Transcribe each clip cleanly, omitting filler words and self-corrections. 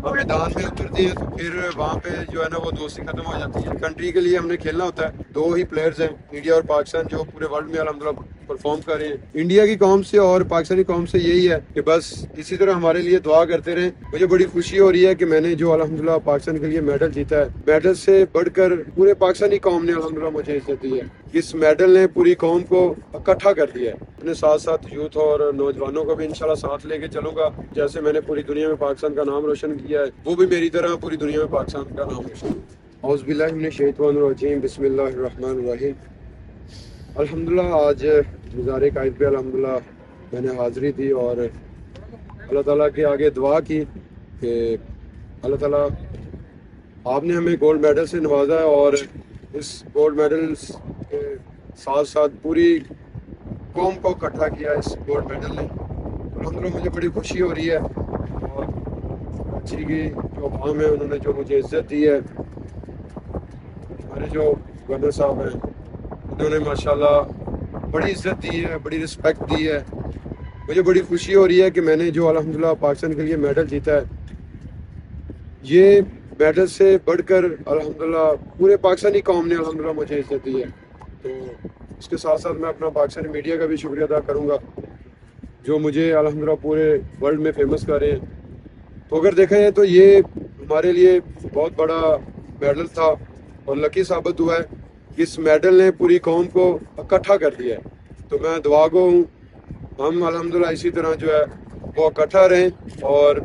ہم میدان میں اترتے ہیں تو پھر وہاں پہ جو ہے نا وہ دوستی ختم ہو جاتی ہے. کنٹری کے لیے ہم نے کھیلنا ہوتا ہے. دو ہی پلیئرز ہیں, انڈیا اور پاکستان, جو پورے ورلڈ میں الحمدللہ پرفارم کر رہے ہیں. انڈیا کی قوم سے اور پاکستانی قوم سے یہی ہے کہ بس اسی طرح ہمارے لیے دعا کرتے رہیں. مجھے بڑی خوشی ہو رہی ہے کہ میں نے جو الحمدللہ پاکستان کے لیے میڈل جیتا ہے. میڈل سے بڑھ کر پورے پاکستانی قوم نے الحمدللہ مجھے عزت دی ہے. اس میڈل نے پوری قوم کو اکٹھا کر دیا ہے. اپنے ساتھ ساتھ یوتھ اور نوجوانوں کو بھی انشاءاللہ ساتھ لے کے چلوں گا. جیسے میں نے پوری دنیا میں پاکستان کا نام روشن کیا ہے, وہ بھی میری طرح پوری دنیا میں پاکستان کا نام روشن کرے. اعوذ باللہ من الشیطان الرجیم, بسم اللہ الرحمن الرحیم. الحمدللہ آج مزار قائد پہ الحمدللہ میں نے حاضری دی اور اللہ تعالیٰ کے آگے دعا کی کہ اللہ تعالیٰ آپ نے ہمیں گولڈ میڈل سے نوازا ہے, اور اس گولڈ میڈل کے ساتھ ساتھ پوری قوم کو اکٹھا کیا اس گولڈ میڈل نے. الحمدللہ مجھے بڑی خوشی ہو رہی ہے, اور کراچی کی جو عوام ہے انہوں نے جو مجھے عزت دی ہے, ہمارے جو گورنر صاحب ہیں انہوں نے ماشاءاللہ بڑی عزت دی ہے, بڑی رسپیکٹ دی ہے. مجھے بڑی خوشی ہو رہی ہے کہ میں نے جو الحمدللہ پاکستان کے لیے میڈل جیتا ہے, یہ میڈل سے بڑھ کر الحمدللہ پورے پاکستانی قوم نے الحمدللہ مجھے عزت دی ہے. تو اس کے ساتھ ساتھ میں اپنا پاکستانی میڈیا کا بھی شکریہ ادا کروں گا جو مجھے الحمدللہ پورے ورلڈ میں فیمس کر رہے ہیں. تو اگر دیکھا جائے تو یہ ہمارے لیے بہت بڑا میڈل تھا, اور لکی ثابت ہوا ہے کہ اس میڈل نے پوری قوم کو اکٹھا کر دیا ہے. تو میں دعا گو ہوں ہم الحمدللہ اسی طرح جو ہے وہ اکٹھا رہیں اور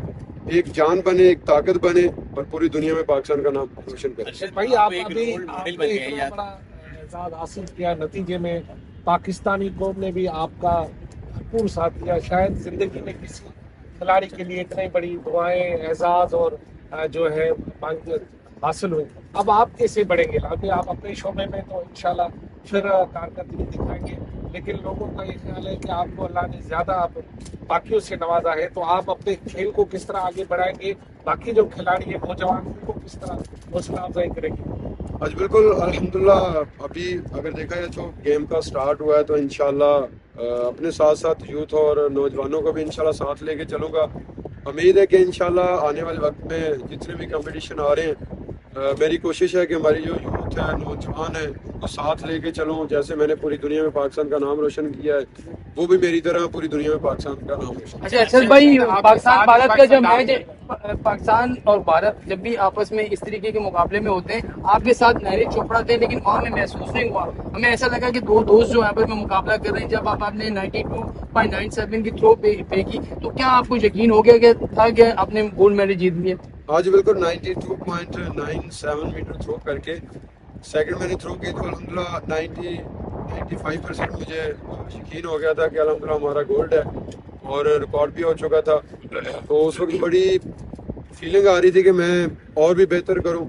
ایک جان بنے, ایک طاقت بنے, اور پوری دنیا میں پاکستان کا نام روشن کریں. بھائی آپ ابھی اتنا بڑا اعزاز حاصل کیا, نتیجے میں پاکستانی قوم نے بھی آپ کا بھرپور ساتھ دیا. شاید زندگی میں کسی کھلاڑی کے لیے اتنی بڑی دعائیں, اعزاز اور جو ہے حاصل ہوئی. اب آپ کیسے بڑھیں گے؟ ابھی آپ اپنے شعبے میں تو انشاءاللہ پھر کارکردگی دکھائیں گے, لیکن لوگوں کا یہ خیال ہے کہ آپ کو اللہ نے زیادہ باقیوں سے نوازا ہے, تو آپ اپنے کھیل کو کس طرح آگے بڑھائیں گے؟ باقی جو کھلاڑی ہیں نوجوان ان کو کس طرح حوصلہ افزائی کریں گے؟ آج بالکل الحمدللہ ابھی اگر دیکھا جائے تو گیم کا سٹارٹ ہوا ہے, تو انشاءاللہ اپنے ساتھ ساتھ یوتھ اور نوجوانوں کو بھی انشاءاللہ ساتھ لے کے چلوں گا. امید ہے کہ انشاءاللہ آنے والے وقت میں جتنے بھی کمپٹیشن آ رہے ہیں, میری کوشش ہے کہ ہماری جو یوتھ ہے, نوجوان ہے, ان کو ساتھ لے کے چلوں. جیسے میں نے پوری دنیا میں پاکستان کا نام روشن کیا ہے, وہ بھی میری طرح پوری دنیا میں پاکستان کا نام روشن کریں. اچھا بھائی, پاکستان بھارت کا جب میچ ہے, پاکستان اور بھارت جب بھی آپس میں اس طریقے کے مقابلے میں ہوتے ہیں, آپ کے ساتھ نیرج چوپڑا تھے, لیکن وہاں میں محسوس نہیں ہوا. ہمیں ایسا لگا کہ دو دوست جو آپس میں مقابلہ کر رہے ہیں. جب آپ نے 92.97 کی تھرو پے کی, تو کیا آپ کو یقین ہو گیا کہ تھا کہ آپ نے گولڈ میڈل جیت لیا؟ آج بالکل 92.97 میٹر تھرو کر کے سیکنڈ میں نے تھرو کی, تو الحمدللہ 95% مجھے یقین ہو گیا تھا کہ الحمدللہ ہمارا گولڈ ہے, اور ریکارڈ بھی ہو چکا تھا. تو اس وقت بڑی فیلنگ آ رہی تھی کہ میں اور بھی بہتر کروں,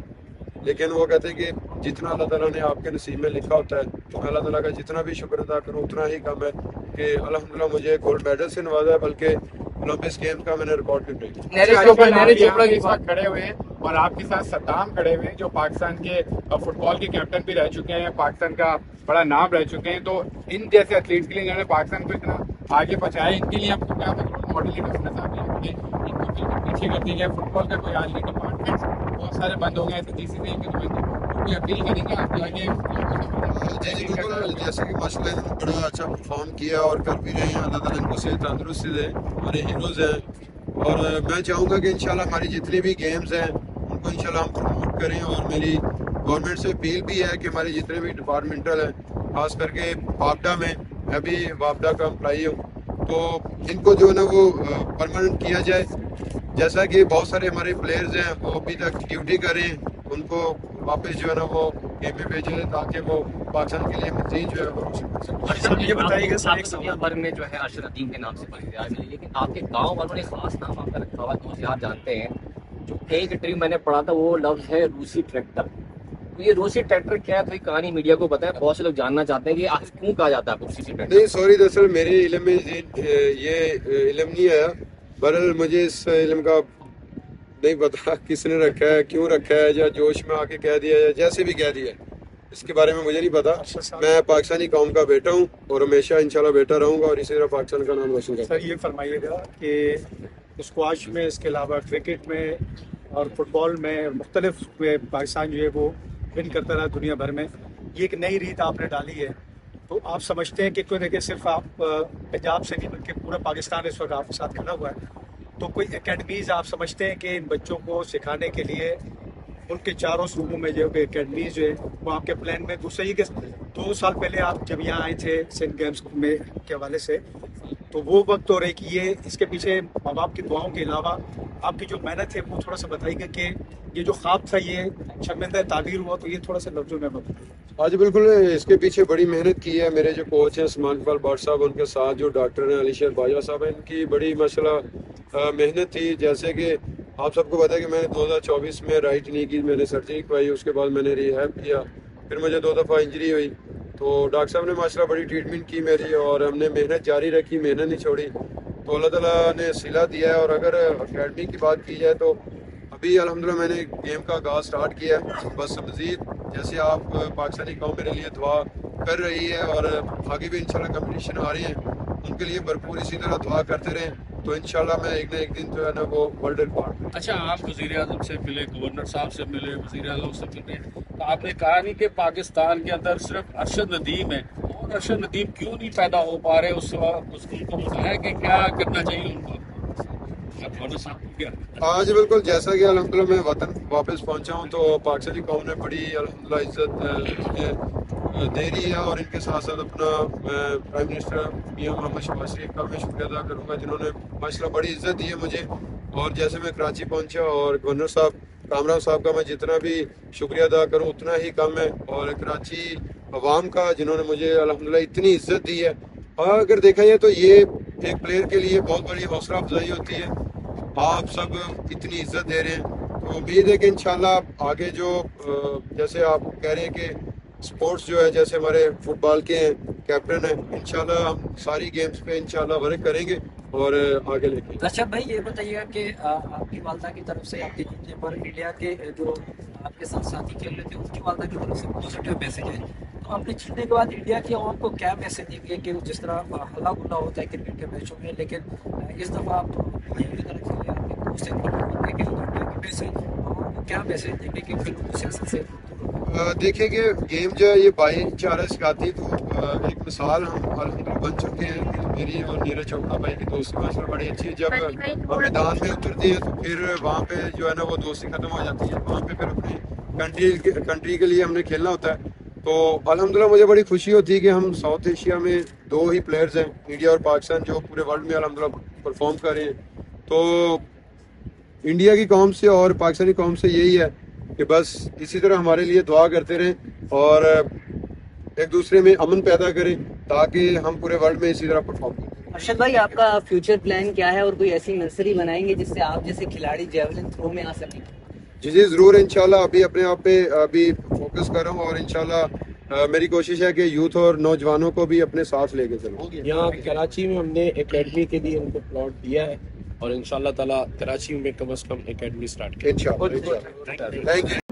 لیکن وہ کہتے ہیں کہ جتنا اللہ تعالیٰ نے آپ کے نصیب میں لکھا ہوتا ہے, تو میں اللہ تعالیٰ کا جتنا بھی شکر ادا کروں اتنا ہی کم ہے کہ الحمدللہ مجھے گولڈ میڈل سے نوازا ہے, بلکہ اولمپکس گیمز کا میں نے ریکارڈ بھی بریک کیا. نیرج چوپڑا کے ساتھ کھڑے ہوئے ہیں, اور آپ کے ساتھ صدام کھڑے ہوئے ہیں جو پاکستان کے فٹ بال کے کیپٹن بھی رہ چکے ہیں, پاکستان کا بڑا نام رہ چکے ہیں. تو ان جیسے ایتھلیٹس کے لیے جنہوں نے پاکستان کو اتنا آگے پہنچایا, ان کے لیے آپ کو کیا رول ماڈل ہی رکھنا چاہتے ہیں کہ ان کو بالکل پیچھے کر دیا گیا. فٹ بال کا کوئی آج کے ڈپارٹمنٹ بہت سارے بند ہو گئے ہیں, تو جی سی سی کے کوئی اپیل کریں گے آپ کے آگے؟ جی بالکل, جیسے کہ ماشاء اللہ انہوں نے بڑا اچھا پرفارم کیا اور کر بھی رہے ہیں. اللہ تعالیٰ ان کو صحت تندرستی دے, ہمارے ہیروز ہیں. اور میں چاہوں گا کہ انشاءاللہ ہماری جتنی بھی گیمز ہیں ان کو انشاءاللہ ہم پروموٹ کریں. اور میری گورنمنٹ سے اپیل بھی ہے کہ ہمارے جتنے بھی ڈپارٹمنٹل ہیں, خاص کر کے وابڈا میں بھی وابڈا کا امپلائی ہوں, تو ان کو جو ہے نا وہ پرماننٹ کیا جائے. جیسا کہ بہت سارے ہمارے پلیئرز ہیں وہ ابھی تک ڈیوٹی کر رہے ہیں, ان کو واپس جو ہے نا وہ گیم میں بھیجے تاکہ وہ پاکستان کے لیے مزید جو ہے وہ روشن کر سکیں. یہ بتائیے کہ دنیا بھر میں جو ہے ارشد عظیم کے نام سے پذیرائی ملی, لیکن آپ کے گاؤں والوں نے خاص نام آپ کا رکھا ہوا, دوست یاد جانتے ہیں. جو ایک انٹرویو میں نے پڑھا تھا وہ لفظ ہے روسی ٹریکٹر. تو یہ روسی ٹریکٹر کیا ہے, تو کہانی میڈیا کو پتا ہے, بہت سے لوگ جاننا چاہتے ہیں کہ آخر کیوں کہا جاتا ہے روسی ٹریکٹر؟ نہیں سوری, دراصل میرے علم میں یہ علم نہیں آیا. بہرحال مجھے اس علم کا نہیں پتا کس نے رکھا ہے, کیوں رکھا ہے, یا جوش میں آ کے کہہ دیا, یا جیسے بھی کہہ دیا, اس کے بارے میں مجھے نہیں پتا. میں پاکستانی قوم کا بیٹا ہوں اور ہمیشہ انشاءاللہ بیٹا رہوں گا, اور اسی طرح پاکستان کا نام روشن کروں گا. سر یہ فرمائیے گا کہ اسکواش میں, اس کے علاوہ کرکٹ میں اور فٹ بال میں مختلف پاکستان جو ہے وہ ون کرتا رہا دنیا بھر میں. یہ ایک نئی ریت آپ نے ڈالی ہے, تو آپ سمجھتے ہیں کہ کوئی دیکھیں صرف آپ پنجاب سے نہیں بلکہ پورا پاکستان اس وقت آپ کے ساتھ کھڑا ہوا ہے, تو کوئی اکیڈمیز آپ سمجھتے ہیں کہ ان بچوں کو سکھانے کے لیے ملک کے چاروں صوبوں میں جو اکیڈمیز جو ہے وہ آپ کے پلان میں؟ دوسرا یہ کہ 2 سال پہلے آپ جب یہاں آئے تھے سندھ گیمز میں کے حوالے سے, تو وہ وقت اور ایک یہ اس کے پیچھے ماں باپ کی دعاؤں کے علاوہ آپ کی جو محنت ہے وہ تھوڑا سا بتائیے گا کہ یہ جو خواب تھا یہ شرمندہ تعبیر ہوا, تو یہ تھوڑا سا لفظوں میں بتائیے. آج بالکل اس کے پیچھے بڑی محنت کی ہے. میرے جو کوچ ہیں سلمان اقبال بٹ صاحب, ان کے ساتھ جو ڈاکٹر ہیں علی شیر باجوہ صاحب ہیں, ان کی بڑی ماشاءاللہ محنت تھی. جیسے کہ آپ سب کو پتا ہے کہ میں نے 2024 میں رائٹ نی کی میں نے سرجری کروائی, اس کے بعد میں نے ریہیب کیا, پھر مجھے 2 دفعہ انجری ہوئی, تو ڈاکٹر صاحب نے ماشاءاللہ بڑی ٹریٹمنٹ کی میری, اور ہم نے محنت جاری رکھی, محنت نہیں چھوڑی, تو اللہ تعالیٰ نے صلہ دیا ہے. اور اگر اکیڈمی کی بات کی جائے تو ابھی الحمدللہ میں نے گیم کا آغاز سٹارٹ کیا ہے. بس مزید جیسے آپ پاکستانی قوم میرے لیے دعا کر رہی ہے, اور آگے بھی انشاءاللہ کمپٹیشن آ رہی ہیں, ان کے لیے بھرپور اسی طرح دعا کرتے رہیں, تو انشاءاللہ میں ایک نہ ایک دن جو ہے نا وہ ورلڈ ریکارڈ. اچھا, آپ وزیر اعظم سے ملے, گورنر صاحب سے ملے, وزیر اعظم سے ملے, تو آپ نے کہا نہیں کہ پاکستان کے اندر صرف ارشد ندیم ہے, اور ارشد ندیم کیوں نہیں پیدا ہو پا رہے؟ اس کو بتایا کہ کیا کرنا چاہیے ان کو. گورنر صاحب کو کیا آج بالکل جیسا کہ الحمدللہ میں وطن واپس پہنچا ہوں, تو پاکستانی قوم نے بڑی الحمدللہ عزت دے رہی ہے, اور ان کے ساتھ ساتھ اپنا پرائم منسٹر میاں محمد شہباز شریف کا میں شکریہ ادا کروں گا, جنہوں نے ماشاءاللہ بڑی عزت دی ہے مجھے. اور جیسے میں کراچی پہنچا, اور گورنر صاحب کامران صاحب کا میں جتنا بھی شکریہ ادا کروں اتنا ہی کم ہے, اور کراچی عوام کا جنہوں نے مجھے الحمدللہ اتنی عزت دی ہے. اور اگر دیکھا جائے تو یہ ایک پلیئر کے لیے بہت بڑی حوصلہ افزائی ہوتی ہے, آپ سب اتنی عزت دے رہے ہیں, تو امید ہے کہ انشاءاللہ آگے جو جیسے آپ کہہ رہے ہیں کہ سپورٹس جو ہے جیسے ہمارے فٹ بال کے ہیں کیپٹن ہیں, انشاءاللہ ہم ساری گیمز پہ انشاءاللہ ورک کریں گے اور آگے لے کے. رشد بھائی یہ بتائیے گا کہ آپ کی والدہ کی طرف سے آپ کے جیتنے پر انڈیا کے جو آپ کے ساتھ ساتھی کھیل رہے تھے ان کی والدہ کی طرف سے پازیٹیو میسج ہے, تو آپ نے جیتنے کے بعد انڈیا کی عوام کو کیا میسج دیں گے کہ جس طرح ہلا گلا ہوتا ہے کرکٹ کے میچوں میں, لیکن اس دفعہ آپ بھائیوں کی طرح کھیلے, آپ کے دوست ہیں انڈیا کی میسج عوام کو کیا میسج دیں گے کہ فلم کو سیاست سے دیکھیں کہ گیم جو ہے یہ بھائی چارہ سکھاتی, تو ایک مثال ہم الحمدللہ بن چکے ہیں. میری اور نیرج چوپڑا بھائی کی دوستی ماشاءاللہ بڑی اچھی ہے. جب ہم میدان میں اترتے ہیں تو پھر وہاں پہ جو ہے نا وہ دوستی ختم ہو جاتی ہے, وہاں پہ پھر اپنی کنٹری کے لیے ہم نے کھیلنا ہوتا ہے. تو الحمدللہ مجھے بڑی خوشی ہوتی ہے کہ ہم ساؤتھ ایشیا میں 2 ہی پلیئرز ہیں, انڈیا اور پاکستان, جو پورے ورلڈ میں الحمدللہ پرفارم کر رہے ہیں. تو انڈیا کی قوم سے اور پاکستانی قوم سے یہی ہے کہ بس اسی طرح ہمارے لیے دعا کرتے رہیں, اور ایک دوسرے میں امن پیدا کریں, تاکہ ہم پورے ورلڈ میں اسی طرح پرفارم کریں. ارشد بھائی, آپ کا فیوچر پلان کیا ہے, اور کوئی ایسی نرسری بنائیں گے جس سے آپ جیسے کھلاڑی جیولن تھرو میں آ سکیں؟ جی ضرور, انشاءاللہ ابھی اپنے آپ پہ ابھی فوکس کر رہا ہوں, اور انشاءاللہ میری کوشش ہے کہ یوتھ اور نوجوانوں کو بھی اپنے ساتھ لے کے چلوں. یہاں کراچی میں ہم نے اکیڈمی کے لیے ان کو پلاٹ دیا ہے, اور انشاءاللہ تعالیٰ کراچی میں کم از کم اکیڈمی سٹارٹ کی. انشاءاللہ. Thank you.